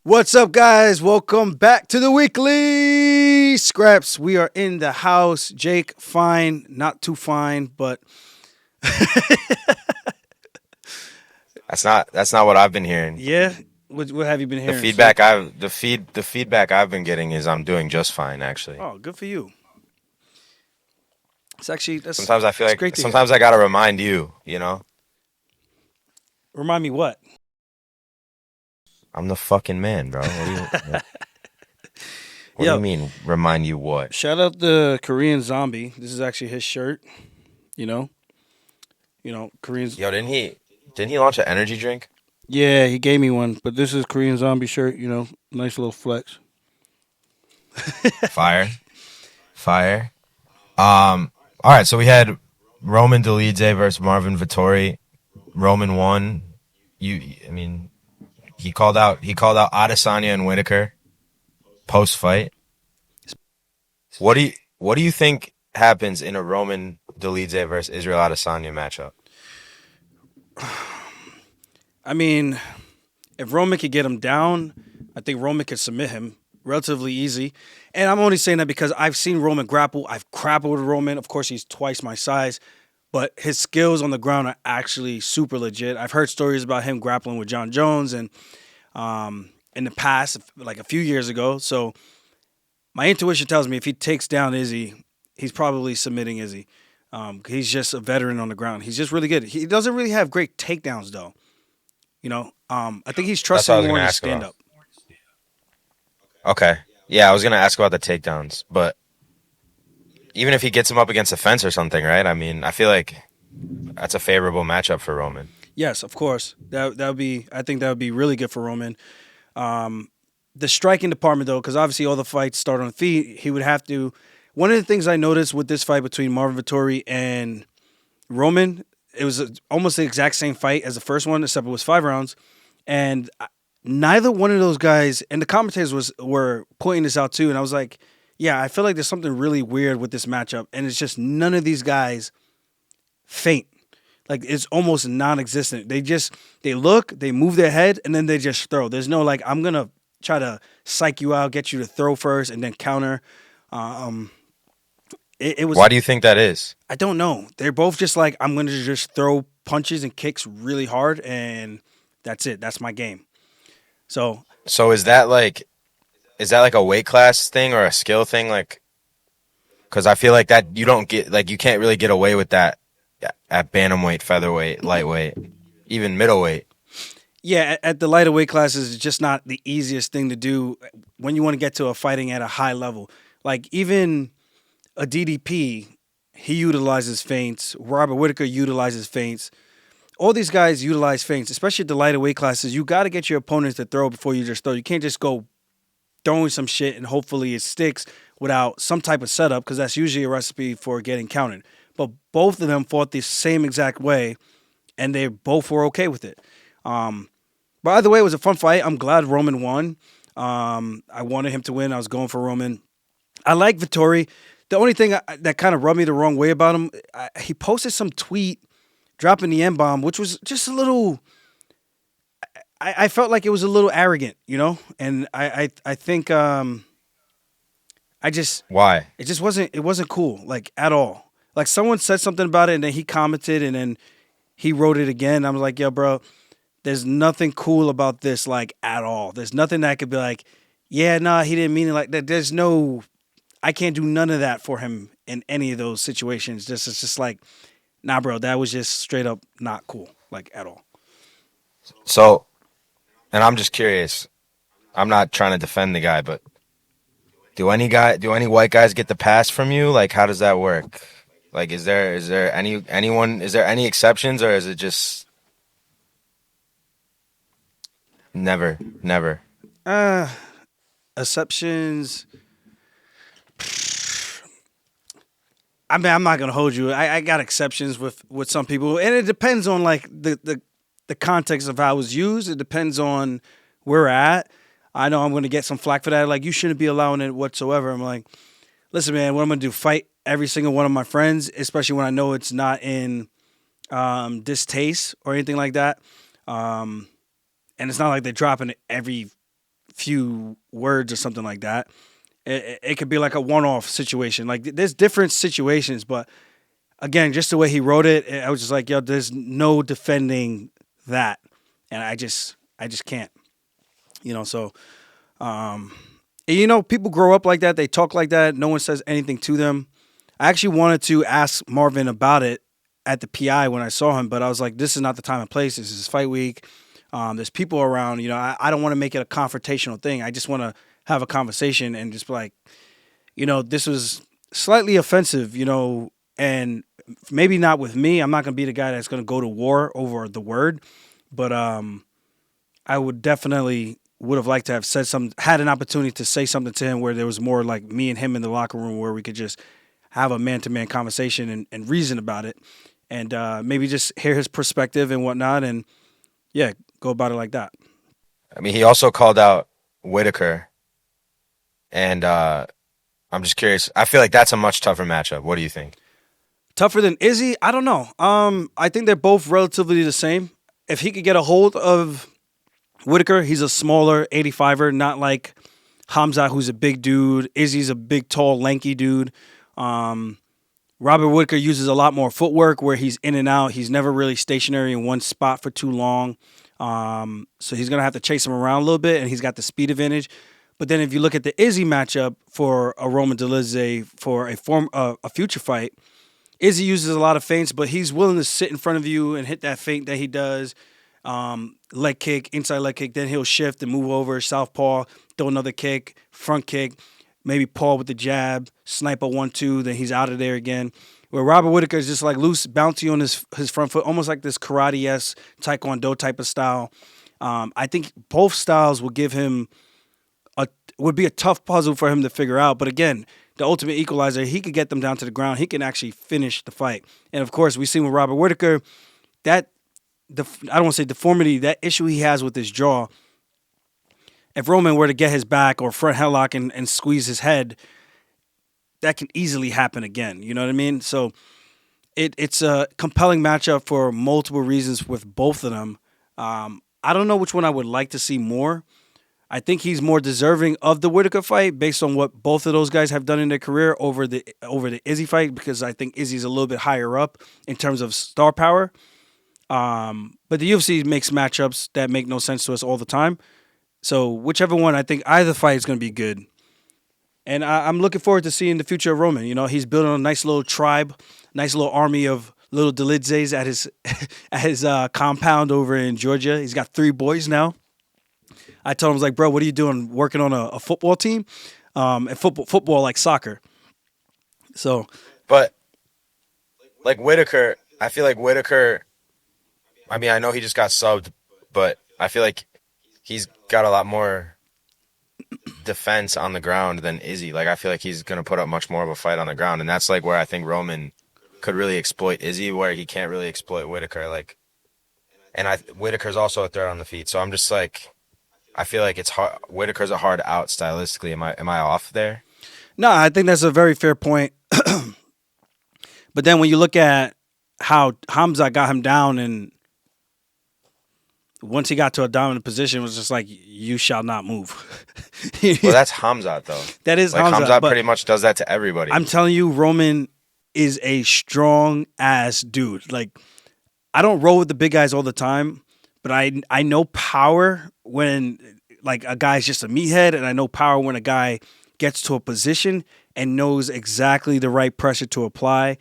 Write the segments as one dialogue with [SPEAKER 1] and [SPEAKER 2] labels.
[SPEAKER 1] What's up, guys? Welcome back to the weekly scraps. We are in the house. Jake, fine, not too fine, but
[SPEAKER 2] That's not what I've been hearing.
[SPEAKER 1] yeah. What have you been
[SPEAKER 2] The
[SPEAKER 1] hearing, sir?
[SPEAKER 2] feedback I've the feedback I've been getting is I'm doing just fine actually.
[SPEAKER 1] Oh, good for you. It's actually that's
[SPEAKER 2] Sometimes I feel
[SPEAKER 1] it's
[SPEAKER 2] like
[SPEAKER 1] great to hear.
[SPEAKER 2] sometimes I gotta remind you.
[SPEAKER 1] Remind me what?
[SPEAKER 2] I'm the fucking man, bro. What do you
[SPEAKER 1] Yo,
[SPEAKER 2] mean remind you what?
[SPEAKER 1] shout out the Korean zombie. This is actually his shirt. You know, Koreans.
[SPEAKER 2] Yo, didn't he launch an energy drink?
[SPEAKER 1] Yeah, he gave me one, but this is Korean zombie shirt. Nice little flex.
[SPEAKER 2] Fire. Fire. All right, so we had Roman Dolidze versus Marvin Vittori. Roman won. I mean, he called out Adesanya and Whittaker post fight. What do you think happens in a Roman Dolidze versus Israel Adesanya matchup?
[SPEAKER 1] I mean, if Roman could get him down, I think Roman could submit him relatively easy. And I'm only saying that because I've seen Roman grapple. I've grappled with Roman. Of course, he's twice my size, but his skills on the ground are actually super legit. I've heard stories about him grappling with John Jones and in the past, like a few years ago. So my intuition tells me if he takes down Izzy, he's probably submitting Izzy. He's just a veteran on the ground. He's just really good. He doesn't really have great takedowns though. I think he's
[SPEAKER 2] That's what I
[SPEAKER 1] trusting
[SPEAKER 2] was
[SPEAKER 1] more
[SPEAKER 2] gonna
[SPEAKER 1] in his
[SPEAKER 2] ask
[SPEAKER 1] stand
[SPEAKER 2] about.
[SPEAKER 1] up.
[SPEAKER 2] Okay. Yeah, I was gonna ask about the takedowns, but even if he gets him up against a fence or something, right? I mean, I feel like that's a favorable matchup for Roman.
[SPEAKER 1] Yes, of course. That would be. I think that would be really good for Roman. The striking department, though, because obviously all the fights start on the feet, he would have to. One of the things I noticed with this fight between Marvin Vittori and Roman, it was almost the exact same fight as the first one, except it was 5 rounds, and neither one of those guys. And the commentators were pointing this out too, and I was like, yeah, I feel like there's something really weird with this matchup, and it's just none of these guys faint. Like it's almost non-existent. They look, they move their head, and then they just throw. There's no like I'm gonna try to psych you out, get you to throw first, and then counter. Um, it was
[SPEAKER 2] Why do you think that is?
[SPEAKER 1] I don't know. They're both just like I'm gonna just throw punches and kicks really hard, and that's it. That's my game. So
[SPEAKER 2] So is that like a weight class thing or a skill thing? Like, because I feel like that you can't really get away with that at bantamweight, featherweight, lightweight, even middleweight.
[SPEAKER 1] yeah, at the lighter weight classes, it's just not the easiest thing to do when you want to get to a fighting at a high level. Like even a DDP, he utilizes feints. Robert Whitaker utilizes feints. All these guys utilize feints, especially at the lighter weight classes. You got to get your opponents to throw before you just throw. You can't just go throwing some shit and hopefully it sticks without some type of setup because that's usually a recipe for getting countered. But both of them fought the same exact way, and they both were okay with it. But either way, it was a fun fight. I'm glad Roman won. I wanted him to win. I was going for Roman. I like Vittori. The only thing that kind of rubbed me the wrong way about him, he posted some tweet dropping the N bomb, which was just a little. I felt like it was a little arrogant, and I think I just
[SPEAKER 2] Why?
[SPEAKER 1] it wasn't cool like at all. Like someone said something about it, and then he commented, and then he wrote it again. I was like, yo, bro, there's nothing cool about this like at all. There's nothing that could be like, yeah, nah, he didn't mean it like that. There's no I can't do none of that for him in any of those situations. It's just like, nah, bro, that was just straight up not cool, like at all.
[SPEAKER 2] So, and I'm just curious. I'm not trying to defend the guy, but do any white guys get the pass from you? Like, how does that work? Like, is there any exceptions, or is it just never, never?
[SPEAKER 1] Uh Exceptions. I mean, I'm not gonna hold you. I got exceptions with some people, and it depends on like the context of how it was used. It depends on where we're at. I know I'm gonna get some flack for that. Like you shouldn't be allowing it whatsoever. I'm like, listen, man, what I'm gonna do? Fight every single one of my friends, especially when I know it's not in distaste or anything like that. And it's not like they're dropping it every few words or something like that. It could be like a one-off situation. Like there's different situations, but again, just the way he wrote it, I was just like, yo, there's no defending that, and I just can't. So people grow up like that. They talk like that. No one says anything to them. I actually wanted to ask Marvin about it at the PI when I saw him, but I was like, this is not the time and place. This is fight week. There's people around. I don't want to make it a confrontational thing. I just want to have a conversation and just be like, this was slightly offensive, and maybe not with me. I'm not going to be the guy that's going to go to war over the word, but I would have liked to have had an opportunity to say something to him where there was more like me and him in the locker room where we could just have a man-to-man conversation and reason about it, and maybe just hear his perspective and whatnot, and yeah, go about it like that.
[SPEAKER 2] I mean, he also called out Whittaker, and I'm just curious. I feel like that's a much tougher matchup. What do you think?
[SPEAKER 1] Tougher than Izzy? I don't know. I think they're both relatively the same. If he could get a hold of Whittaker, he's a smaller 85er, not like Hamza, who's a big dude. Izzy's a big, tall, lanky dude. Robert Whittaker uses a lot more footwork where he's in and out. He's never really stationary in one spot for too long. So he's going to have to chase him around a little bit, and he's got the speed advantage. But then if you look at the Izzy matchup for a Roman Dolidze for a future fight, Izzy uses a lot of feints, but he's willing to sit in front of you and hit that feint that he does. Leg kick, inside leg kick, then he'll shift and move over, southpaw, throw another kick, front kick, maybe paw with the jab, sniper 1-2, then he's out of there again. Where Robert Whittaker is just like loose, bouncy on his front foot, almost like this karate-esque taekwondo type of style. I think both styles will give him would be a tough puzzle for him to figure out. But again, the ultimate equalizer, he could get them down to the ground. He can actually finish the fight. And of course, we see with Robert Whittaker, I don't want to say deformity, that issue he has with his jaw. If Roman were to get his back or front headlock and squeeze his head, that can easily happen again. You know what I mean? So it's a compelling matchup for multiple reasons with both of them. I don't know which one I would like to see more. I think he's more deserving of the Whittaker fight based on what both of those guys have done in their career over the Izzy fight, because I think Izzy's a little bit higher up in terms of star power. But the UFC makes matchups that make no sense to us all the time. So whichever one, I think either fight is going to be good. And I'm looking forward to seeing the future of Roman. He's building a nice little tribe, nice little army of little Dolidzes at his compound over in Georgia. He's got 3 boys now. I told him, I was like, bro, what are you doing? Working on a football team? And football like soccer. So,
[SPEAKER 2] but like Whittaker, I feel like Whittaker, I mean, I know he just got subbed, but I feel like he's got a lot more defense on the ground than Izzy. Like, I feel like he's going to put up much more of a fight on the ground. And that's like where I think Roman could really exploit Izzy, where he can't really exploit Whittaker. Like, and Whittaker's also a threat on the feet. So I'm just like, I feel like it's hard. Whittaker's a hard out stylistically. Am I off there?
[SPEAKER 1] No, I think that's a very fair point. But then when you look at how Hamza got him down, and once he got to a dominant position, it was just like, you shall not move.
[SPEAKER 2] Well, that's Hamza, though.
[SPEAKER 1] That is
[SPEAKER 2] like,
[SPEAKER 1] Hamza.
[SPEAKER 2] Hamza pretty much does that to everybody.
[SPEAKER 1] I'm telling you, Roman is a strong-ass dude. Like, I don't roll with the big guys all the time, but I know power when like a guy's just a meathead, and I know power when a guy gets to a position and knows exactly the right pressure to apply.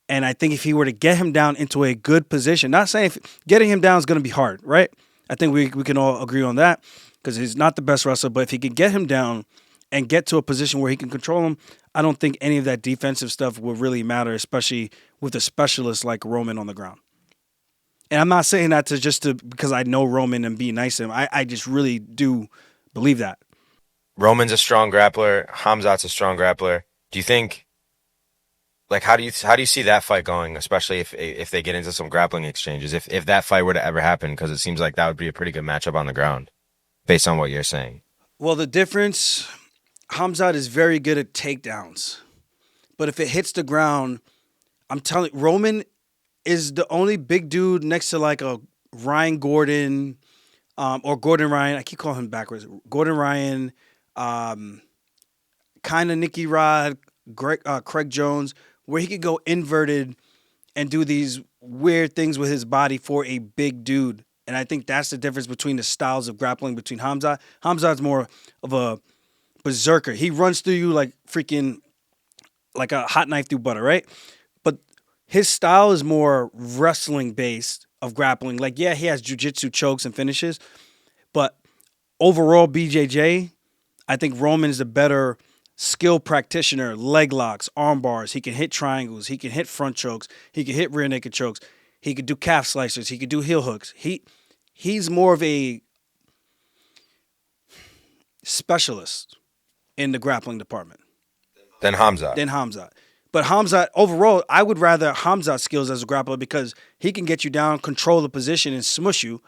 [SPEAKER 1] And I think if he were to get him down into a good position, not saying getting him down is going to be hard, right? I think we can all agree on that because he's not the best wrestler, but if he can get him down and get to a position where he can control him, I don't think any of that defensive stuff will really matter, especially with a specialist like Roman on the ground. And I'm not saying that because I know Roman and be nice to him. I just really do believe that.
[SPEAKER 2] Roman's a strong grappler. Hamzat's a strong grappler. Do you think, like, how do you see that fight going, especially if they get into some grappling exchanges, if that fight were to ever happen? Because it seems like that would be a pretty good matchup on the ground, based on what you're saying.
[SPEAKER 1] Well, the difference, Hamzat is very good at takedowns. But if it hits the ground, I'm telling you, Roman is the only big dude next to like a Ryan Gordon, or Gordon Ryan. I keep calling him backwards. Gordon Ryan, um, kind of Nicky Rod, Craig Jones, where he could go inverted and do these weird things with his body for a big dude. And I think that's the difference between the styles of grappling between Hamza. Hamza's more of a berserker. He runs through you like freaking like a hot knife through butter, right? But his style is more wrestling based of grappling. Like, yeah, he has jujitsu chokes and finishes, but overall, BJJ, I think Roman is a better skill practitioner. Leg locks, arm bars. He can hit triangles. He can hit front chokes. He can hit rear naked chokes. He could do calf slicers. He could do heel hooks. He's more of a specialist in the grappling department
[SPEAKER 2] Then Hamza.
[SPEAKER 1] than Hamza. But Hamza, overall, I would rather Hamza's skills as a grappler because he can get you down, control the position, and smush you,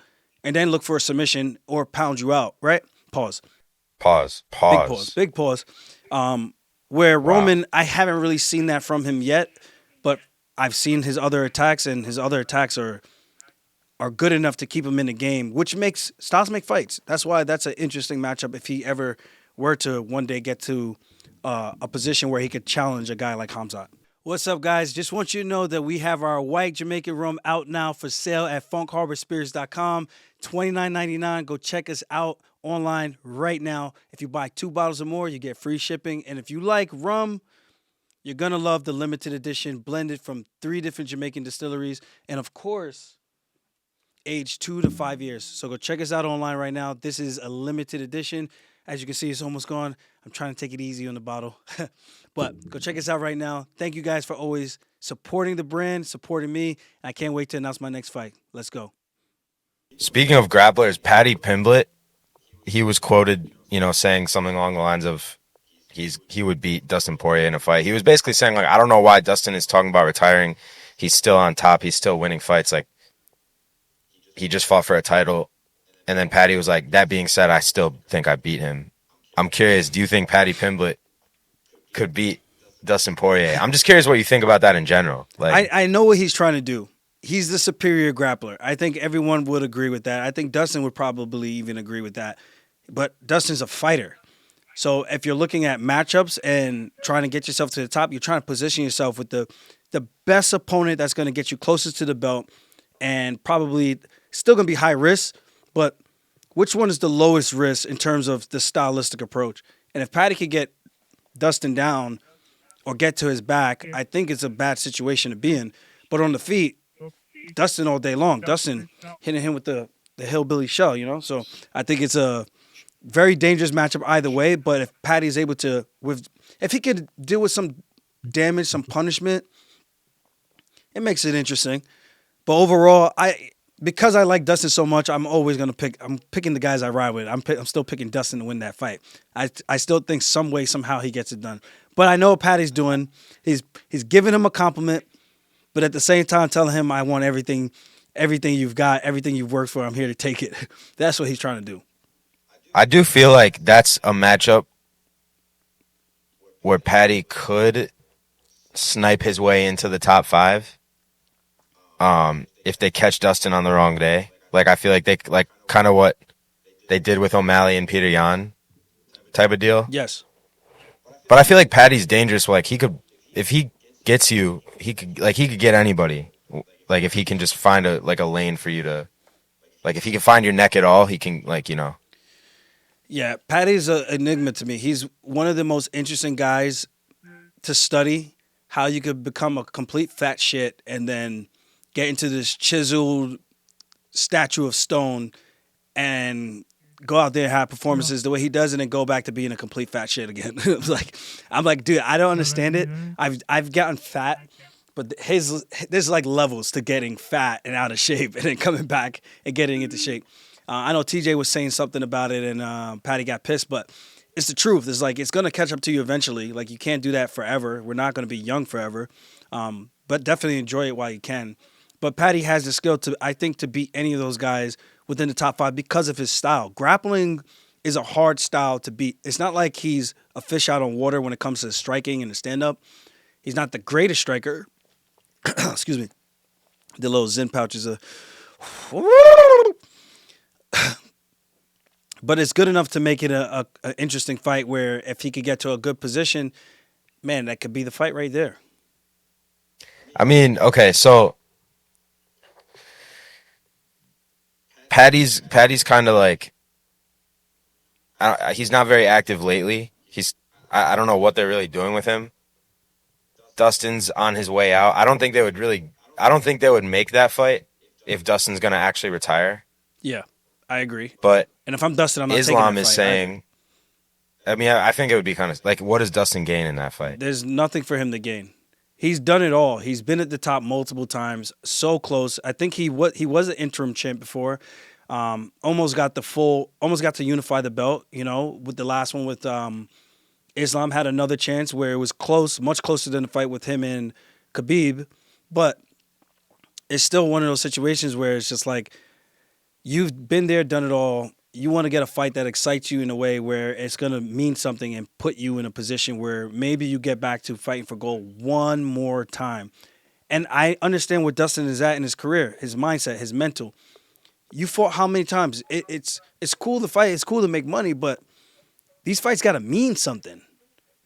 [SPEAKER 1] and then look for a submission or pound you out, right? Pause.
[SPEAKER 2] Pause.
[SPEAKER 1] Big pause. Big pause. Where
[SPEAKER 2] Wow.
[SPEAKER 1] Roman, I haven't really seen that from him yet, but I've seen his other attacks, and his other attacks are good enough to keep him in the game, which makes styles make fights. That's why that's an interesting matchup if he ever were to one day get to a position where he could challenge a guy like Hamzat. What's up, guys? Just want you to know that we have our white Jamaican rum out now for sale at funkharborspirits.com. $29.99. Go check us out online right now. If you buy 2 bottles or more, you get free shipping. And if you like rum, you're going to love the limited edition blended from 3 different Jamaican distilleries. And of course, aged 2 to 5 years. So go check us out online right now. This is a limited edition. As you can see, it's almost gone. I'm trying to take it easy on the bottle. But go check us out right now. Thank you guys for always supporting the brand, supporting me. I can't wait to announce my next fight. Let's go.
[SPEAKER 2] Speaking of grapplers, Paddy Pimblett, he was quoted, saying something along the lines of he would beat Dustin Poirier in a fight. He was basically saying, like, I don't know why Dustin is talking about retiring. He's still on top. He's still winning fights. Like, he just fought for a title. And then Paddy was like, that being said, I still think I beat him. I'm curious, do you think Paddy Pimblett could beat Dustin Poirier? I'm just curious what you think about that in general. Like,
[SPEAKER 1] I know what he's trying to do. He's the superior grappler. I think everyone would agree with that. I think Dustin would probably even agree with that. But Dustin's a fighter. So if you're looking at matchups and trying to get yourself to the top, you're trying to position yourself with the best opponent that's going to get you closest to the belt and probably still going to be high risk, but which one is the lowest risk in terms of the stylistic approach? And if Paddy could get Dustin down or get to his back, I think it's a bad situation to be in. But on the feet, Dustin all day long. Dustin hitting him with the hillbilly shell, So I think it's a very dangerous matchup either way. But if Paddy's able to, if he could deal with some damage, some punishment, it makes it interesting. But overall, because I like Dustin so much, I'm always gonna pick. I'm picking the guys I ride with. I'm still picking Dustin to win that fight. I still think some way somehow he gets it done. But I know what Paddy's doing. He's giving him a compliment, but at the same time telling him I want everything you've got, everything you've worked for. I'm here to take it. That's what he's trying to do.
[SPEAKER 2] I do feel like that's a matchup where Paddy could snipe his way into the top 5. If they catch Dustin on the wrong day. Like, I feel like they, like, kind of what they did with O'Malley and Peter Yan type of deal.
[SPEAKER 1] Yes.
[SPEAKER 2] But I feel like Paddy's dangerous. Like, he could, if he gets you, he could get anybody. Like, if he can just find a lane for you to, like, if he can find your neck at all, he can,
[SPEAKER 1] Yeah, Paddy's an enigma to me. He's one of the most interesting guys to study, how you could become a complete fat shit and then get into this chiseled statue of stone and go out there and have performances the way he does and then go back to being a complete fat shit again. I'm like, dude, I don't understand it. I've gotten fat, but there's like levels to getting fat and out of shape and then coming back and getting into shape. I know TJ was saying something about it and Paddy got pissed, but it's the truth. It's like, it's going to catch up to you eventually. Like, you can't do that forever. We're not going to be young forever. But definitely enjoy it while you can. But Paddy has the skill to beat any of those guys within the top 5 because of his style. Grappling is a hard style to beat. It's not like he's a fish out on water when it comes to striking and the stand-up. He's not the greatest striker. Excuse me. The little Zen pouch is But it's good enough to make it a interesting fight where if he could get to a good position, man, that could be the fight right there.
[SPEAKER 2] I mean, okay, so Paddy's kind of like he's not very active lately. I don't know what they're really doing with him. Dustin's on his way out. I don't think they would make that fight if Dustin's going to actually retire.
[SPEAKER 1] Yeah, I agree.
[SPEAKER 2] But
[SPEAKER 1] And if I'm Dustin, I'm not taking
[SPEAKER 2] Islam
[SPEAKER 1] that
[SPEAKER 2] is
[SPEAKER 1] fight either.
[SPEAKER 2] saying, I mean, I think it would be kind of like, what does Dustin gain in that fight?
[SPEAKER 1] There's nothing for him to gain. He's done it all. He's been at the top multiple times, so close. I think he was an interim champ before. Almost got to unify the belt. With the last one with Islam had another chance where it was close, much closer than the fight with him and Khabib, but it's still one of those situations where it's just like you've been there, done it all. You want to get a fight that excites you in a way where it's going to mean something and put you in a position where maybe you get back to fighting for gold one more time. And I understand where Dustin is at in his career, his mindset, his mental. You fought how many times? It's cool to fight. It's cool to make money, but these fights got to mean something.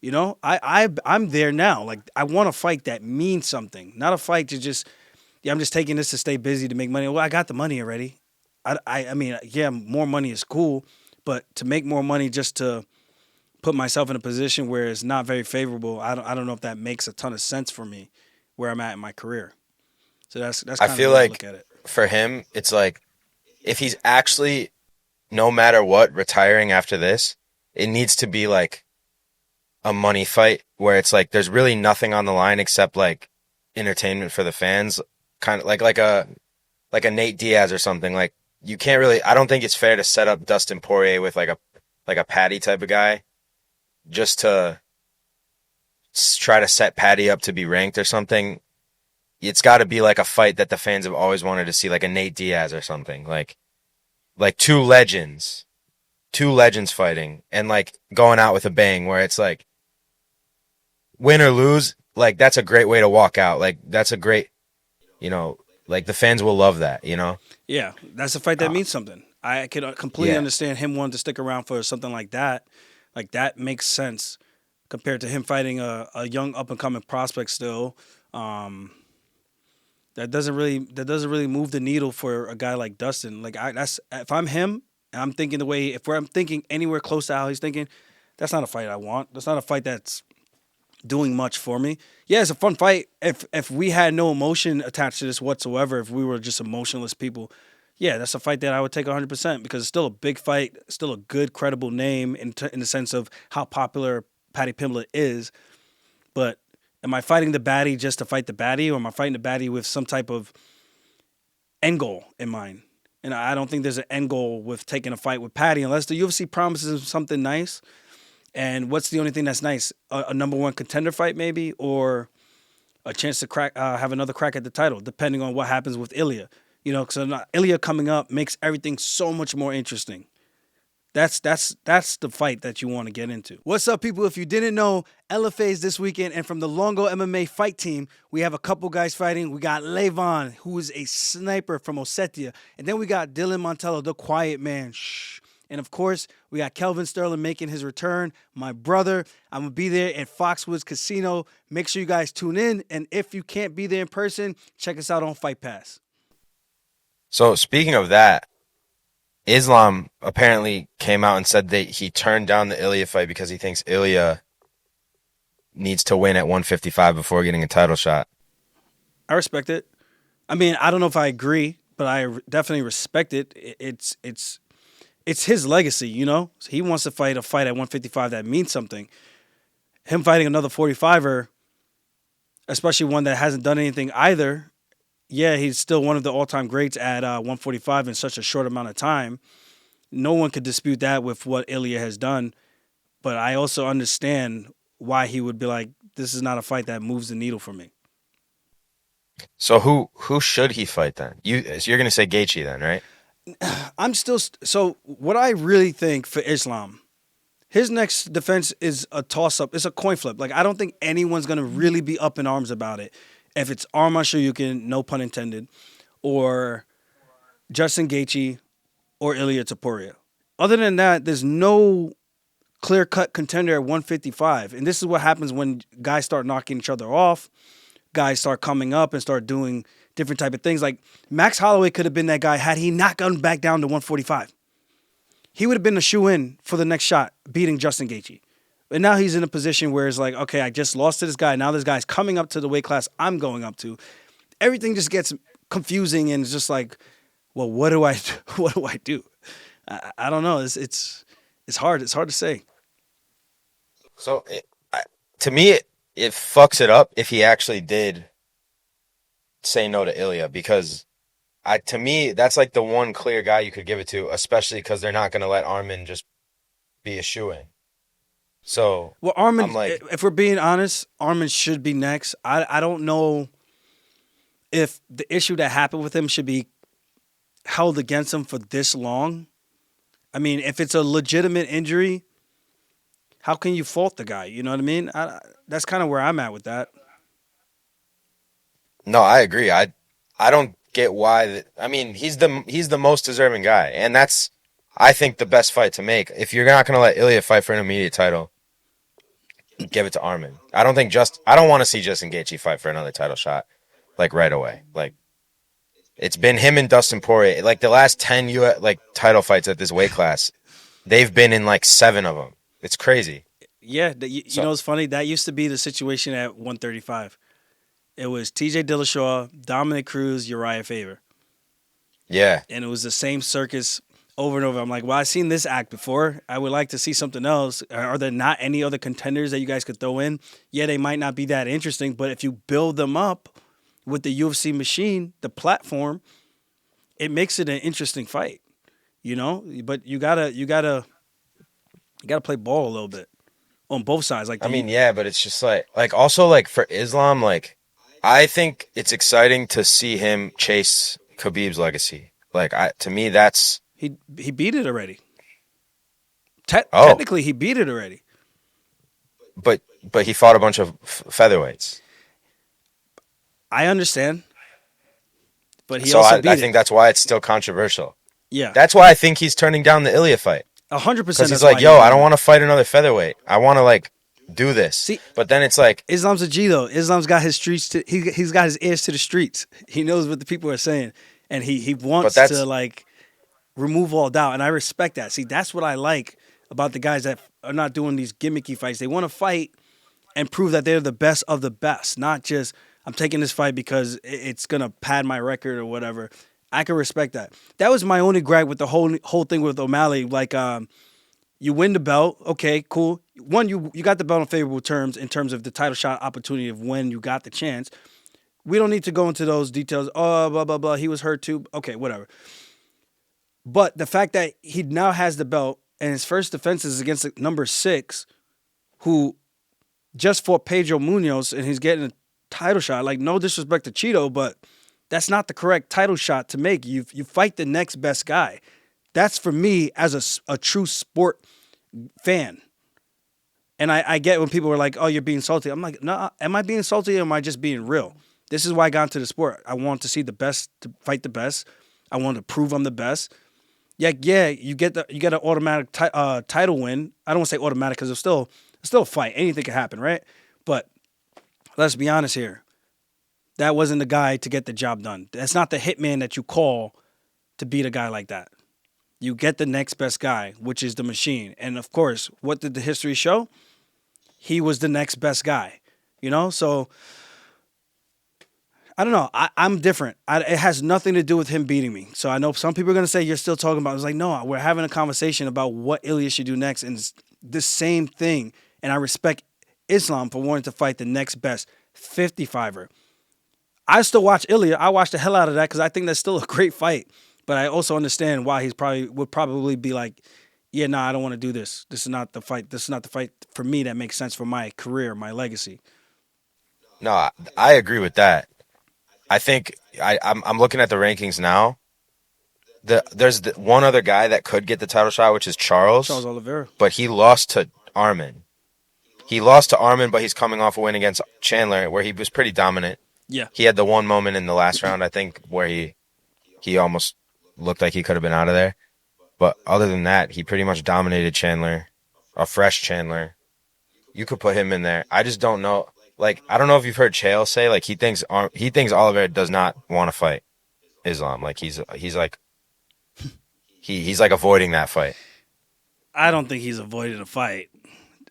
[SPEAKER 1] I'm there now. Like I want a fight that means something, not a fight to just I'm just taking this to stay busy to make money. Well, I got the money already. I mean, yeah, more money is cool, but to make more money just to put myself in a position where it's not very favorable, I don't know if that makes a ton of sense for me where I'm at in my career. So that's
[SPEAKER 2] I
[SPEAKER 1] kind of
[SPEAKER 2] feel
[SPEAKER 1] the way I look
[SPEAKER 2] like
[SPEAKER 1] at it.
[SPEAKER 2] for him, it's like if he's actually, no matter what, retiring after this, it needs to be like a money fight where it's like there's really nothing on the line except like entertainment for the fans, kind of like a Nate Diaz or something. Like you can't really. I don't think it's fair to set up Dustin Poirier with like a Paddy type of guy just to try to set Paddy up to be ranked or something. It's got to be like a fight that the fans have always wanted to see, like a Nate Diaz or something, like two legends fighting and like going out with a bang where it's like win or lose, like that's a great way to walk out. Like that's a great, like the fans will love that.
[SPEAKER 1] Yeah, that's a fight that
[SPEAKER 2] Uh,
[SPEAKER 1] means something. I can completely
[SPEAKER 2] yeah.
[SPEAKER 1] understand him wanting to stick around for something like that. Like that makes sense compared to him fighting a young up and coming prospect still. Um, that doesn't really move the needle for a guy like Dustin. Like that's if I'm him and I'm thinking the way if I'm thinking anywhere close to how he's thinking, that's not a fight I want. That's not a fight that's doing much for me. Yeah, it's a fun fight. If we had no emotion attached to this whatsoever, if we were just emotionless people, yeah, that's a fight that I would take 100% because it's still a big fight, still a good, credible name in the sense of how popular Paddy Pimblett is. But am I fighting the baddie just to fight the baddie, or am I fighting the baddie with some type of end goal in mind? And I don't think there's an end goal with taking a fight with Paddy unless the UFC promises him something nice. And what's the only thing that's nice? A number one contender fight, maybe, or a chance to have another crack at the title, depending on what happens with Ilia. Because Ilia coming up makes everything so much more interesting. That's the fight that you want to get into. What's up, people? If you didn't know, LFA is this weekend, and from the Longo MMA fight team, we have a couple guys fighting. We got Levon, who is a sniper from Ossetia, and then we got Dylan Montello, the quiet man. Shh. And of course, we got Kelvin Sterling making his return, my brother. I'm gonna be there at Foxwoods Casino. Make sure you guys tune in, and if you can't be there in person, check us out on Fight Pass.
[SPEAKER 2] So speaking of that, Islam apparently came out and said that he turned down the Ilia fight because he thinks Ilia needs to win at 155 before getting a title shot.
[SPEAKER 1] I respect it. I mean, I don't know if I agree, but I definitely respect it. It's his legacy, So he wants to fight a fight at 155 that means something. Him fighting another 45er, especially one that hasn't done anything either. Yeah, he's still one of the all-time greats at 145 in such a short amount of time. No one could dispute that with what Ilia has done. But I also understand why he would be like, this is not a fight that moves the needle for me.
[SPEAKER 2] So who should he fight then? So you're going to say Gaethje then, right?
[SPEAKER 1] I'm still so what I really think for Islam, his next defense is a toss-up. It's a coin flip. Like I don't think anyone's gonna really be up in arms about it. If it's Arman Shoyukin, no pun intended, or Justin Gaethje, or Ilia Topuria. Other than that, there's no clear cut contender at 155. And this is what happens when guys start knocking each other off, guys start coming up and start doing different type of things. Like Max Holloway could have been that guy had he not gone back down to 145. He would have been a shoe in for the next shot, beating Justin Gaethje. And now he's in a position where it's like, okay, I just lost to this guy. Now this guy's coming up to the weight class I'm going up to. Everything just gets confusing and it's just like, well, what do I do? What do I do? I don't know. It's hard. It's hard to say.
[SPEAKER 2] So to me, it fucks it up if he actually did say no to Ilia because to me that's like the one clear guy you could give it to, especially because they're not going to let Armin just be a shoe-in. So
[SPEAKER 1] Well, Armin,
[SPEAKER 2] I'm like,
[SPEAKER 1] if we're being honest, Armin should be next. I don't know if the issue that happened with him should be held against him for this long. I mean, if it's a legitimate injury, how can you fault the guy? You know what I mean? That's kind of where I'm at with that.
[SPEAKER 2] no, I agree. I don't get why that. I mean, he's the most deserving guy, and that's I think the best fight to make. If you're not going to let Ilia fight for an immediate title, give it to Armin. I don't want to see Justin Gaethje fight for another title shot like right away. Like it's been him and Dustin Poirier. Like the last 10 like title fights at this weight class, they've been in like 7 of them. It's crazy.
[SPEAKER 1] Yeah, you know what's funny? That used to be the situation at 135. It was T.J. Dillashaw, Dominic Cruz, Uriah Faber.
[SPEAKER 2] Yeah.
[SPEAKER 1] And it was the same circus over and over. I'm like, well, I've seen this act before. I would like to see something else. Are there not any other contenders that you guys could throw in? Yeah, they might not be that interesting, but if you build them up with the UFC machine, the platform, it makes it an interesting fight. You know? But you gotta play ball a little bit on both sides. Like
[SPEAKER 2] I mean, yeah, but it's just like also like for Islam, like I think it's exciting to see him chase Khabib's legacy. Like to me, that's
[SPEAKER 1] he beat it already.
[SPEAKER 2] oh,
[SPEAKER 1] Technically, he beat it already.
[SPEAKER 2] but he fought a bunch of featherweights.
[SPEAKER 1] I understand, but he
[SPEAKER 2] So
[SPEAKER 1] also beat
[SPEAKER 2] I
[SPEAKER 1] it.
[SPEAKER 2] think that's why it's still controversial.
[SPEAKER 1] Yeah,
[SPEAKER 2] That's why I think he's turning down the Ilia fight
[SPEAKER 1] 100%.
[SPEAKER 2] because he's like, yo, I don't want to fight another featherweight. I want to like do this.
[SPEAKER 1] See,
[SPEAKER 2] but then it's like
[SPEAKER 1] Islam's a G though. Islam's got his streets. He's got his ears to the streets. He knows what the people are saying, and he wants to like remove all doubt. And I respect that. See, that's what I like about the guys that are not doing these gimmicky fights. They want to fight and prove that they're the best of the best, not just I'm taking this fight because it's gonna pad my record or whatever. I can respect that. That was my only gripe with the whole thing with O'Malley. Like, you win the belt, okay, cool. One, you got the belt on favorable terms in terms of the title shot opportunity of when you got the chance. We don't need to go into those details. Oh, blah blah blah. He was hurt too. Okay, whatever. But the fact that he now has the belt and his first defense is against number 6, who just fought Pedro Munoz and he's getting a title shot. Like, no disrespect to Cheeto, but that's not the correct title shot to make. You fight the next best guy. That's for me as a true sport fan. And I get when people are like, oh, you're being salty. I'm like, no, am I being salty or am I just being real? This is why I got into the sport. I want to see the best, to fight the best. I want to prove I'm the best. Yeah, you get an automatic title win. I don't want to say automatic because it's still a fight. Anything can happen, right? But let's be honest here. That wasn't the guy to get the job done. That's not the hitman that you call to beat a guy like that. You get the next best guy, which is the machine. And of course, what did the history show? He was the next best guy. You know? So, I don't know. I'm different. It has nothing to do with him beating me. So I know some people are going to say you're still talking about it. I was like, no, we're having a conversation about what Ilia should do next. And it's the same thing. And I respect Islam for wanting to fight the next best 55er. I still watch Ilia. I watch the hell out of that because I think that's still a great fight. But I also understand why would probably be like, yeah, no, I don't want to do this. This is not the fight. This is not the fight for me that makes sense for my career, my legacy.
[SPEAKER 2] no, I agree with that. I think I'm looking at the rankings now. There's one other guy that could get the title shot, which is Charles
[SPEAKER 1] Oliveira.
[SPEAKER 2] But he lost to Armin. He lost to Armin, but he's coming off a win against Chandler, where he was pretty dominant.
[SPEAKER 1] Yeah.
[SPEAKER 2] He had the one moment in the last round, I think, where he almost looked like he could have been out of there. But other than that, he pretty much dominated Chandler, a fresh Chandler. You could put him in there. I just don't know. Like, I don't know if you've heard Chael say like he thinks Oliveira does not want to fight Islam. Like he's like he's like avoiding that fight.
[SPEAKER 1] I don't think he's avoided a fight.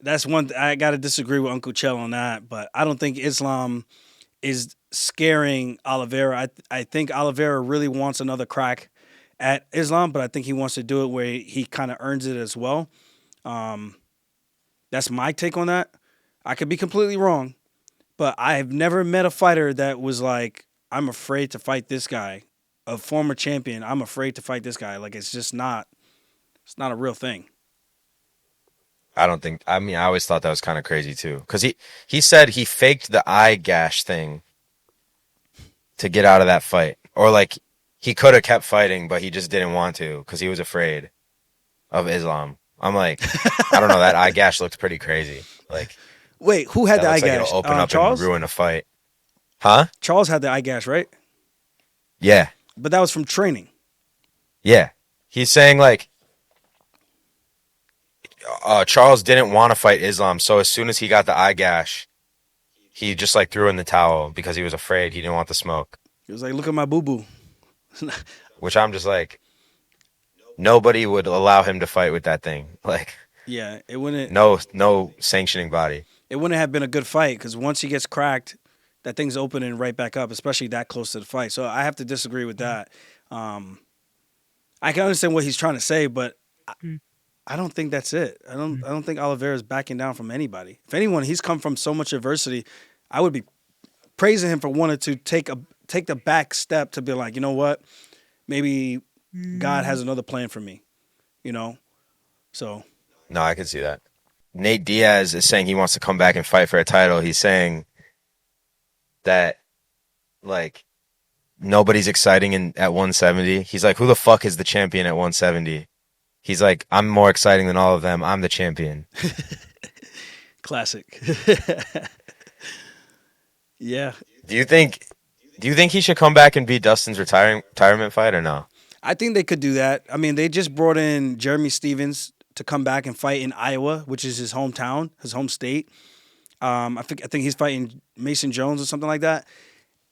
[SPEAKER 1] That's one. I got to disagree with Uncle Chell on that, but I don't think Islam is scaring Oliveira. I think Oliveira really wants another crack at Islam, but I think he wants to do it where he kind of earns it as well. Um, that's my take on that. I could be completely wrong, but I have never met a fighter that was like, I'm afraid to fight this guy, a former champion. I'm afraid to fight this guy. Like it's just not. It's not a real thing.
[SPEAKER 2] I don't think. I mean, I always thought that was kind of crazy too, because he said he faked the eye gash thing to get out of that fight, or like he could have kept fighting, but he just didn't want to because he was afraid of Islam. I'm like, I don't know. That eye gash looked pretty crazy. Like
[SPEAKER 1] Wait, who had
[SPEAKER 2] that
[SPEAKER 1] the eye
[SPEAKER 2] looks like
[SPEAKER 1] gash?
[SPEAKER 2] it'll open up and
[SPEAKER 1] Charles.
[SPEAKER 2] ruin a fight, huh?
[SPEAKER 1] Charles had the eye gash, right?
[SPEAKER 2] Yeah,
[SPEAKER 1] But that was from training.
[SPEAKER 2] yeah. He's saying like Charles didn't want to fight Islam, so as soon as he got the eye gash, he just like threw in the towel because he was afraid. He didn't want the smoke.
[SPEAKER 1] He was like, "Look at my boo boo."
[SPEAKER 2] Which I'm just like, nobody would allow him to fight with that thing. Like,
[SPEAKER 1] Yeah, it wouldn't.
[SPEAKER 2] no sanctioning body.
[SPEAKER 1] It wouldn't have been a good fight because once he gets cracked, that thing's opening right back up, especially that close to the fight. So I have to disagree with that. Um, I can understand what he's trying to say, but I don't think that's it. I don't think Oliveira's backing down from anybody. If anyone, he's come from so much adversity. I would be praising him for wanting to take the back step to be like, you know what, maybe God has another plan for me. You know, so
[SPEAKER 2] No, I can see that. Nate Diaz is saying he wants to come back and fight for a title. He's saying that like nobody's exciting at 170. He's like, who the fuck is the champion at 170? He's like, I'm more exciting than all of them. I'm the champion.
[SPEAKER 1] classic. Yeah,
[SPEAKER 2] Do you think he should come back and beat Dustin's retirement fight or no?
[SPEAKER 1] I think they could do that. I mean, they just brought in Jeremy Stevens to come back and fight in Iowa, which is his hometown, his home state. I think he's fighting Mason Jones or something like that,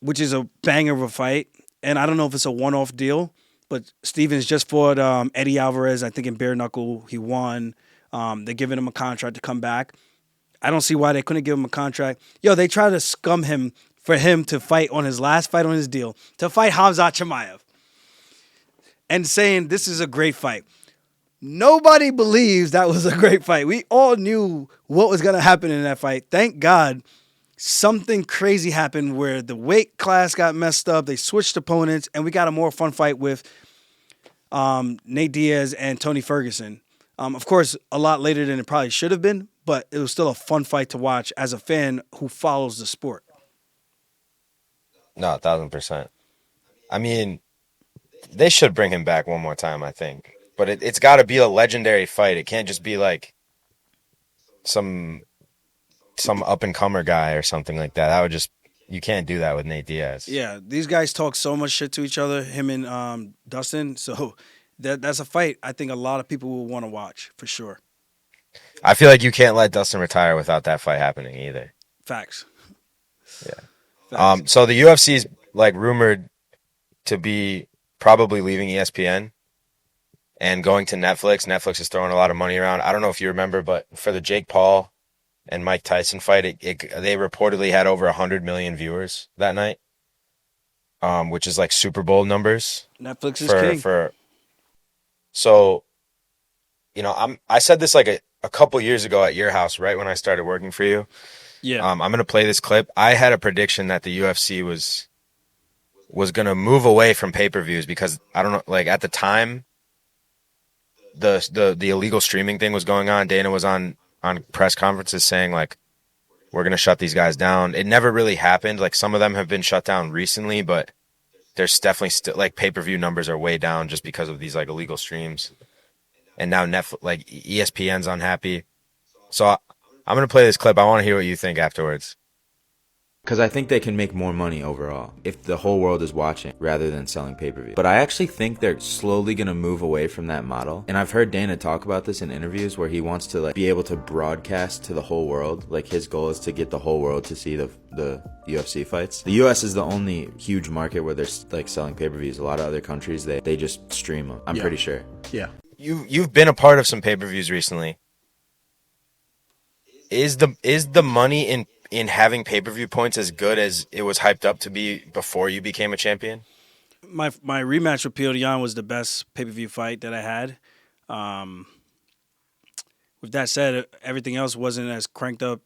[SPEAKER 1] which is a banger of a fight. And I don't know if it's a one-off deal, but Stevens just fought Eddie Alvarez, I think, in bare knuckle. He won. They're giving him a contract to come back. I don't see why they couldn't give him a contract. Yo, they tried to scum him for him to fight on his last fight on his deal, to fight Khamzat Chimaev, and saying this is a great fight. Nobody believes that was a great fight. We all knew what was going to happen in that fight. Thank God something crazy happened where the weight class got messed up. They switched opponents, and we got a more fun fight with Nate Diaz and Tony Ferguson. Of course, a lot later than it probably should have been, but it was still a fun fight to watch as a fan who follows the sport.
[SPEAKER 2] No, 1,000%. I mean, they should bring him back one more time, I think. But it's got to be a legendary fight. It can't just be like some up and comer guy or something like that. You can't do that with Nate Diaz.
[SPEAKER 1] Yeah, these guys talk so much shit to each other, him and Dustin. So that's a fight I think a lot of people will want to watch for sure.
[SPEAKER 2] I feel like you can't let Dustin retire without that fight happening either.
[SPEAKER 1] Facts.
[SPEAKER 2] Yeah.
[SPEAKER 1] Facts.
[SPEAKER 2] So the UFC's like rumored to be probably leaving ESPN and going to Netflix. Netflix is throwing a lot of money around. I don't know if you remember, but for the Jake Paul and Mike Tyson fight, they reportedly had over 100 million viewers that night, which is like Super Bowl numbers.
[SPEAKER 1] Netflix is king.
[SPEAKER 2] So, I said this like a couple years ago at your house, right when I started working for you.
[SPEAKER 1] Yeah.
[SPEAKER 2] I'm gonna play this clip. I had a prediction that the UFC was gonna move away from pay-per-views because I don't know, like at the time, the illegal streaming thing was going on. Dana was on press conferences saying like, we're gonna shut these guys down. It never really happened. Like some of them have been shut down recently, but there's definitely still like pay-per-view numbers are way down just because of these like illegal streams. And now Netflix, like ESPN's unhappy. So I'm gonna play this clip. I want to hear what you think afterwards.
[SPEAKER 3] Because I think they can make more money overall if the whole world is watching rather than selling pay-per-view. But I actually think they're slowly going to move away from that model. And I've heard Dana talk about this in interviews where he wants to like be able to broadcast to the whole world. Like his goal is to get the whole world to see the UFC fights. The US is the only huge market where they're like selling pay-per-views. A lot of other countries, they just stream them. I'm pretty sure.
[SPEAKER 1] Yeah.
[SPEAKER 2] You've been a part of some pay-per-views recently. Is the money in having pay-per-view points as good as it was hyped up to be before you became a champion?
[SPEAKER 1] My rematch with Piotr was the best pay-per-view fight that I had. With that said, everything else wasn't as cranked up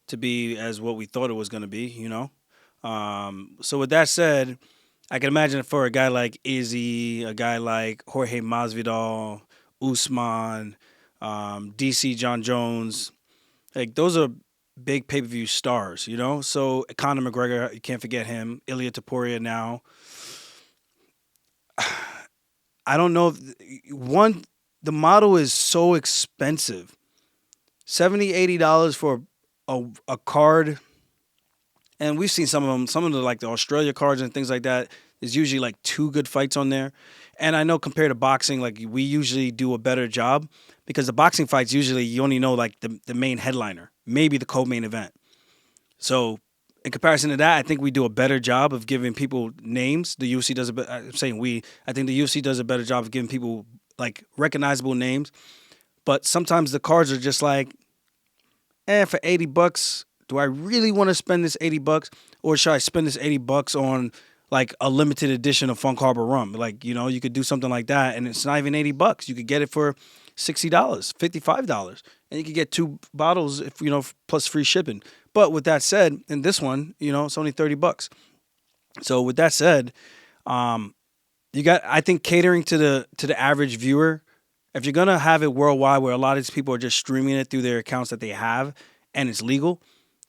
[SPEAKER 1] to be as what we thought it was going to be, you know? So with that said, I can imagine for a guy like Izzy, a guy like Jorge Masvidal, Usman, DC John Jones, like those are big pay-per-view stars, you know? So Conor McGregor, you can't forget him. Ilia now. I don't know if the model is so expensive. $70-$80 for a card. And we've seen some of the like the Australia cards and things like that. There's usually like 2 good fights on there. And I know compared to boxing, like we usually do a better job because the boxing fights usually you only know like the main headliner, maybe the co-main event. So in comparison to that, I think we do a better job of giving people names. The UFC does I'm saying we. I think the UFC does a better job of giving people like recognizable names. But sometimes the cards are just like, for $80, do I really want to spend this $80, or should I spend this $80 on like a limited edition of Funk Harbor rum? Like, you know, you could do something like that, and it's not even $80. You could get it for $60, $55, and you could get 2 bottles if you know plus free shipping. But with that said, in this one, you know, it's only $30. So with that said, you got I think catering to the average viewer. If you're gonna have it worldwide, where a lot of these people are just streaming it through their accounts that they have, and it's legal,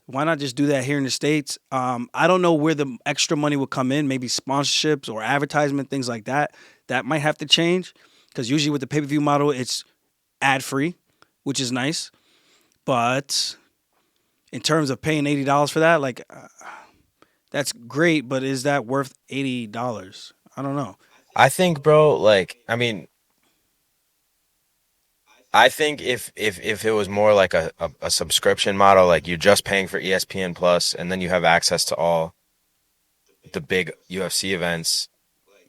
[SPEAKER 1] why not just do that here in the States? I don't know where the extra money will come in. Maybe sponsorships or advertisement, things like that. That might have to change because usually with the pay-per-view model, it's ad-free, which is nice. But in terms of paying $80 for that, like that's great. But is that worth $80? I don't know.
[SPEAKER 2] I think, bro, like, I mean, I think if it was more like a subscription model, like you're just paying for ESPN Plus and then you have access to all the big UFC events,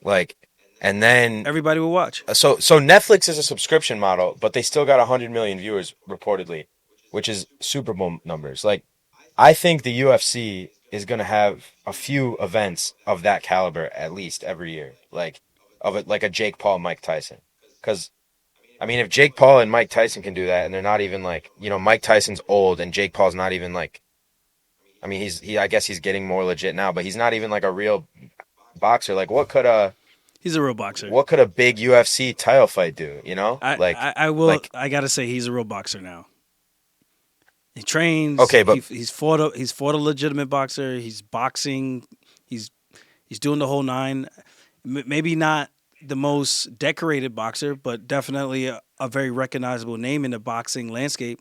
[SPEAKER 2] like, and then
[SPEAKER 1] Everybody will watch.
[SPEAKER 2] so Netflix is a subscription model, but they still got 100 million viewers reportedly, which is Super Bowl numbers. Like, I think the UFC is gonna have a few events of that caliber at least every year, like of it, like a Jake Paul, Mike Tyson, because I mean, if Jake Paul and Mike Tyson can do that, and they're not even like, you know, Mike Tyson's old and Jake Paul's not even like, I mean, I guess he's getting more legit now, but he's not even like a real boxer. Like,
[SPEAKER 1] He's a real boxer.
[SPEAKER 2] what could a big UFC title fight do? You know,
[SPEAKER 1] I will.
[SPEAKER 2] like,
[SPEAKER 1] I gotta say, he's a real boxer now. He trains.
[SPEAKER 2] Okay, but
[SPEAKER 1] he's fought a legitimate boxer. He's boxing. He's doing the whole nine. Maybe not the most decorated boxer, but definitely a very recognizable name in the boxing landscape.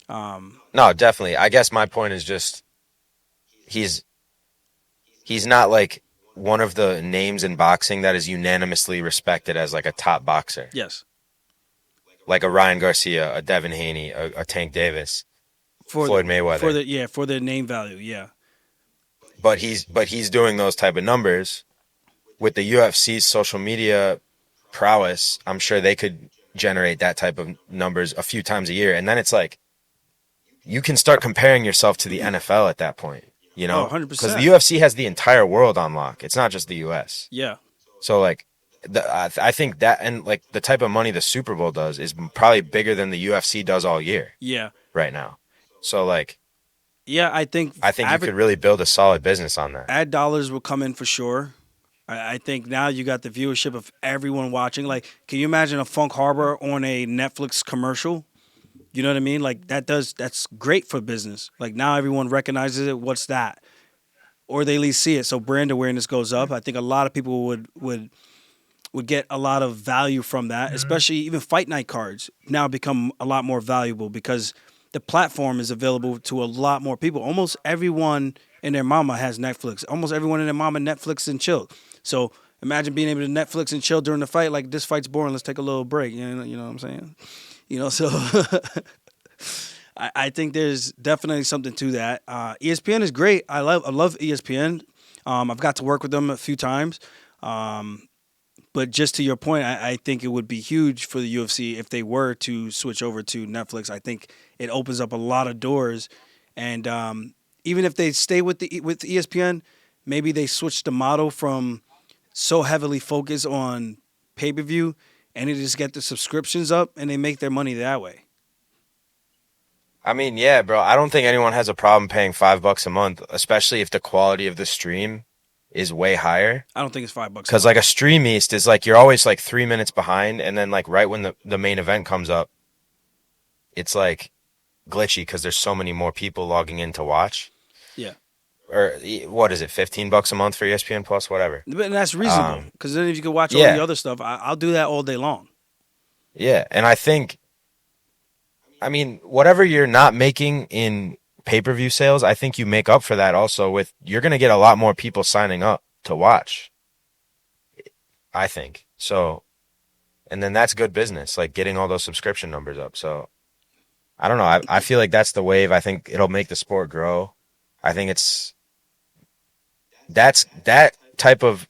[SPEAKER 2] no, definitely. I guess my point is just he's not like one of the names in boxing that is unanimously respected as like a top boxer.
[SPEAKER 1] Yes,
[SPEAKER 2] Like a Ryan Garcia, a Devin Haney, a Tank Davis, Floyd Mayweather.
[SPEAKER 1] For the name value. Yeah,
[SPEAKER 2] But he's doing those type of numbers with the UFC's social media prowess. I'm sure they could generate that type of numbers a few times a year, and then it's like you can start comparing yourself to the NFL at that point. You know,
[SPEAKER 1] 100%.
[SPEAKER 2] Because the UFC has the entire world on lock. It's not just the US.
[SPEAKER 1] Yeah.
[SPEAKER 2] So like, I think that, and like the type of money the Super Bowl does is probably bigger than the UFC does all year.
[SPEAKER 1] Yeah.
[SPEAKER 2] Right now. So like,
[SPEAKER 1] yeah, I think
[SPEAKER 2] you could really build a solid business on that.
[SPEAKER 1] Ad dollars will come in for sure. I think now you got the viewership of everyone watching. Like, can you imagine a Funk Harbor on a Netflix commercial? You know what I mean? Like that's great for business. Like now everyone recognizes it. What's that? Or they at least see it. So brand awareness goes up. I think a lot of people would get a lot of value from that, especially even fight night cards now become a lot more valuable because the platform is available to a lot more people. Almost everyone and their mama has Netflix. Almost everyone and their mama Netflix and chill. So imagine being able to Netflix and chill during the fight. Like, this fight's boring. Let's take a little break. You know what I'm saying? So I think there's definitely something to that. ESPN is great. I love ESPN. I've got to work with them a few times. But just to your point, I think it would be huge for the UFC if they were to switch over to Netflix. I think it opens up a lot of doors. And even if they stay with ESPN, maybe they switch the model from so heavily focused on pay-per-view and they just get the subscriptions up and they make their money that way.
[SPEAKER 2] I mean, yeah, bro. I don't think anyone has a problem paying $5 a month, especially if the quality of the stream is way higher.
[SPEAKER 1] I don't think it's $5.
[SPEAKER 2] Because like a Stream East is like you're always like 3 minutes behind, and then like right when the main event comes up, it's like glitchy because there's so many more people logging in to watch.
[SPEAKER 1] Yeah.
[SPEAKER 2] Or what is it, $15 a month for ESPN Plus, whatever.
[SPEAKER 1] But that's reasonable because then if you could watch all the other stuff, I'll do that all day long.
[SPEAKER 2] Yeah, and I think, I mean, whatever you're not making in pay-per-view sales, I think you make up for that also with, you're going to get a lot more people signing up to watch, I think. So, and then that's good business, like getting all those subscription numbers up. So, I don't know. I feel like that's the wave. I think it'll make the sport grow. I think that's that type of,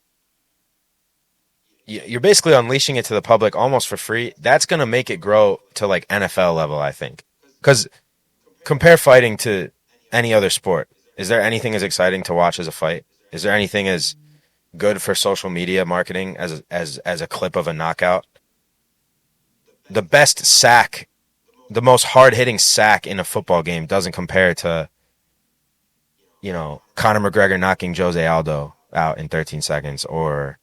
[SPEAKER 2] you're basically unleashing it to the public almost for free. That's going to make it grow to like NFL level, I think. Because compare fighting to any other sport. Is there anything as exciting to watch as a fight? Is there anything as good for social media marketing as a clip of a knockout? The best sack, the most hard-hitting sack in a football game doesn't compare to, Conor McGregor knocking Jose Aldo out in 13 seconds or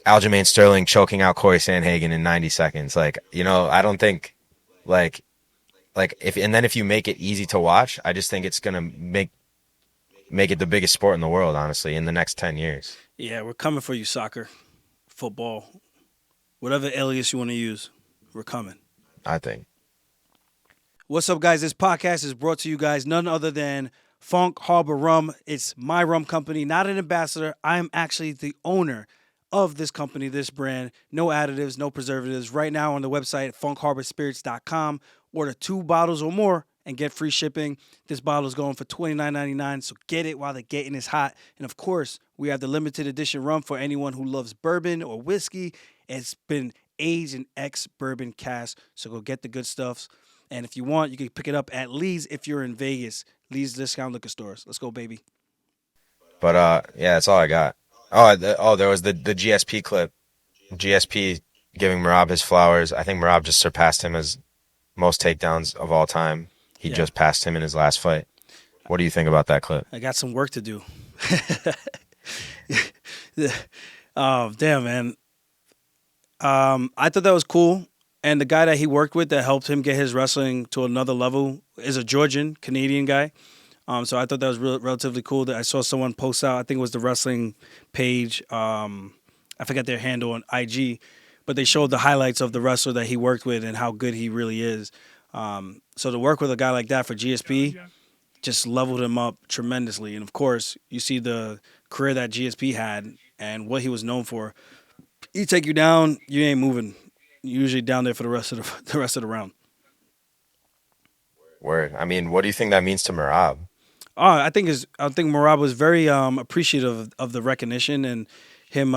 [SPEAKER 2] Aljamain Sterling choking out Corey Sandhagen in 90 seconds. Like, I don't think if you make it easy to watch, I just think it's going to make it the biggest sport in the world, honestly, in the next 10 years.
[SPEAKER 1] Yeah, we're coming for you, soccer, football, whatever alias you want to use. We're coming.
[SPEAKER 2] I think.
[SPEAKER 1] What's up, guys? This podcast is brought to you guys none other than Funk Harbor Rum. It's my rum company, not an ambassador. I am actually the owner of this company, this brand. No additives, no preservatives. Right now on the website, funkharborspirits.com. Order 2 bottles or more and get free shipping. This bottle is going for $29.99, so get it while the getting is hot. And of course, we have the limited edition rum for anyone who loves bourbon or whiskey. It's been aged in ex-bourbon cask, so go get the good stuffs. And if you want, you can pick it up at Lee's if you're in Vegas. Lee's discount liquor stores. Let's go, baby.
[SPEAKER 2] But yeah, that's all I got. There was the GSP clip. GSP giving Merab his flowers. I think Merab just surpassed him as most takedowns of all time. He just passed him in his last fight. What do you think about that clip?
[SPEAKER 1] I got some work to do. Oh, damn, man. I thought that was cool. And the guy that he worked with that helped him get his wrestling to another level is a Georgian, Canadian guy. So I thought that was relatively cool. That I saw someone post out, I think it was the wrestling page. I forget their handle on IG. But they showed the highlights of the wrestler that he worked with and how good he really is. So to work with a guy like that for GSP just leveled him up tremendously. And, of course, you see the career that GSP had and what he was known for. He take you down, you ain't moving. You're usually down there for the rest of the round.
[SPEAKER 2] Word. I mean, what do you think that means to Merab?
[SPEAKER 1] I think Merab was very appreciative of the recognition and him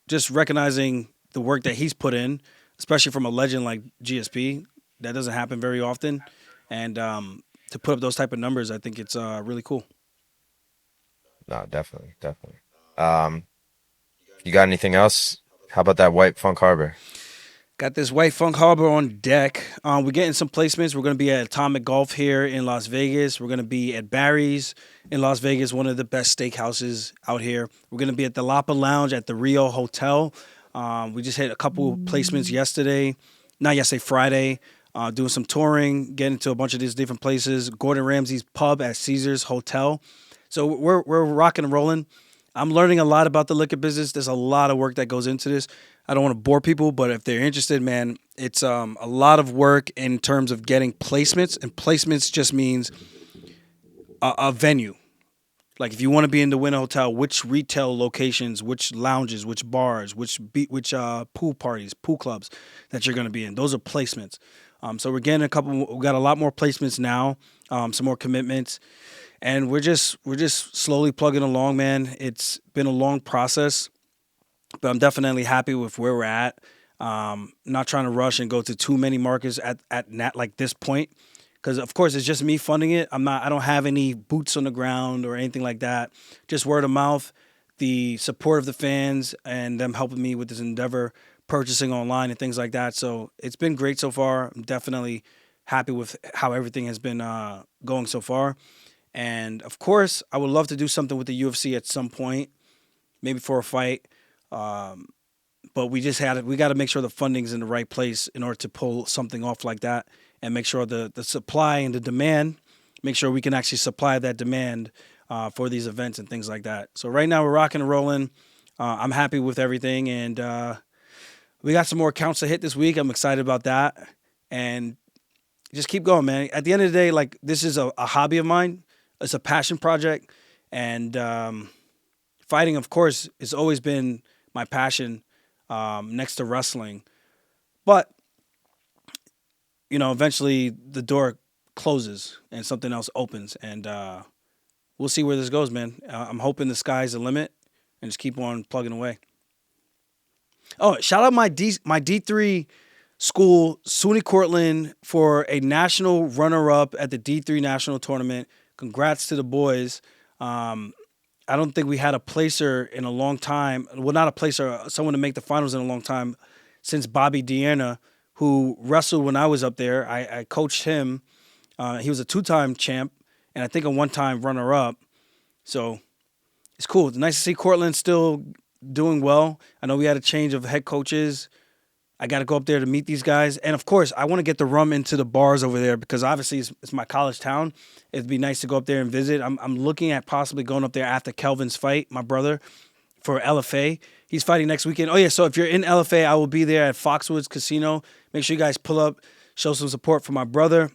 [SPEAKER 1] just recognizing the work that he's put in, especially from a legend like GSP. That doesn't happen very often. And to put up those type of numbers, I think it's really cool.
[SPEAKER 2] No, definitely. You got anything else? How about that white Funk Harbor?
[SPEAKER 1] Got this white Funk Harbor on deck. We're getting some placements. We're going to be at Atomic Golf here in Las Vegas. We're going to be at Barry's in Las Vegas, one of the best steakhouses out here. We're going to be at the Lapa Lounge at the Rio Hotel. We just hit a couple placements Friday. Doing some touring, getting to a bunch of these different places. Gordon Ramsay's Pub at Caesars Hotel. So we're rocking and rolling. I'm learning a lot about the liquor business. There's a lot of work that goes into this. I don't want to bore people, but if they're interested, man, it's a lot of work in terms of getting placements, and placements just means a venue. Like if you want to be in the Winter Hotel, which retail locations, which lounges, which bars, which pool parties, pool clubs that you're going to be in. Those are placements. So we're getting we got a lot more placements now, some more commitments, and we're just slowly plugging along, man. It's been a long process, but I'm definitely happy with where we're at. Not trying to rush and go to too many markets at like this point. Because of course it's just me funding it. I don't have any boots on the ground or anything like that. Just word of mouth, the support of the fans, and them helping me with this endeavor, purchasing online and things like that. So it's been great so far. I'm definitely happy with how everything has been going so far. And of course, I would love to do something with the UFC at some point, maybe for a fight. But we got to make sure the funding's in the right place in order to pull something off like that, and make sure the supply and the demand, make sure we can actually supply that demand for these events and things like that. So right now we're rocking and rolling. I'm happy with everything, and we got some more accounts to hit this week. I'm excited about that, and just keep going, man. At the end of the day, like, this is a hobby of mine. It's a passion project, and fighting, of course, has always been my passion next to wrestling. But eventually the door closes and something else opens, and we'll see where this goes, man. I'm hoping the sky's the limit, and just keep on plugging away. Oh, shout out my D3 school, SUNY Cortland, for a national runner-up at the D3 national tournament. Congrats to the boys. I don't think we had a placer in a long time. Well, not a placer, someone to make the finals in a long time, since Bobby Deanna, who wrestled when I was up there. I coached him. He was a 2-time champ, and I think a 1-time runner-up. So it's cool. It's nice to see Cortland still doing well. I know we had a change of head coaches. I got to go up there to meet these guys. And, of course, I want to get the rum into the bars over there because, obviously, it's my college town. It'd be nice to go up there and visit. I'm looking at possibly going up there after Kelvin's fight, my brother, for LFA. He's fighting next weekend. Oh, yeah, so if you're in LFA, I will be there at Foxwoods Casino. Make sure you guys pull up, show some support for my brother.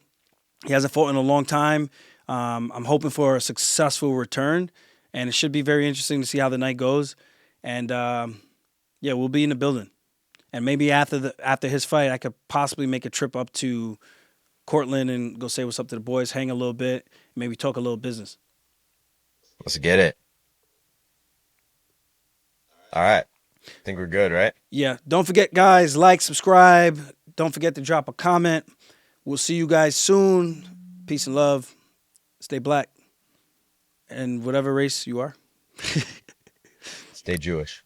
[SPEAKER 1] He hasn't fought in a long time. I'm hoping for a successful return, and it should be very interesting to see how the night goes. And, yeah, we'll be in the building. And maybe after his fight, I could possibly make a trip up to Cortland and go say what's up to the boys, hang a little bit, maybe talk a little business.
[SPEAKER 2] Let's get it. All right. I think we're good, right?
[SPEAKER 1] Yeah. Don't forget, guys, like, subscribe. Don't forget to drop a comment. We'll see you guys soon. Peace and love. Stay black. And whatever race you are.
[SPEAKER 2] Stay Jewish.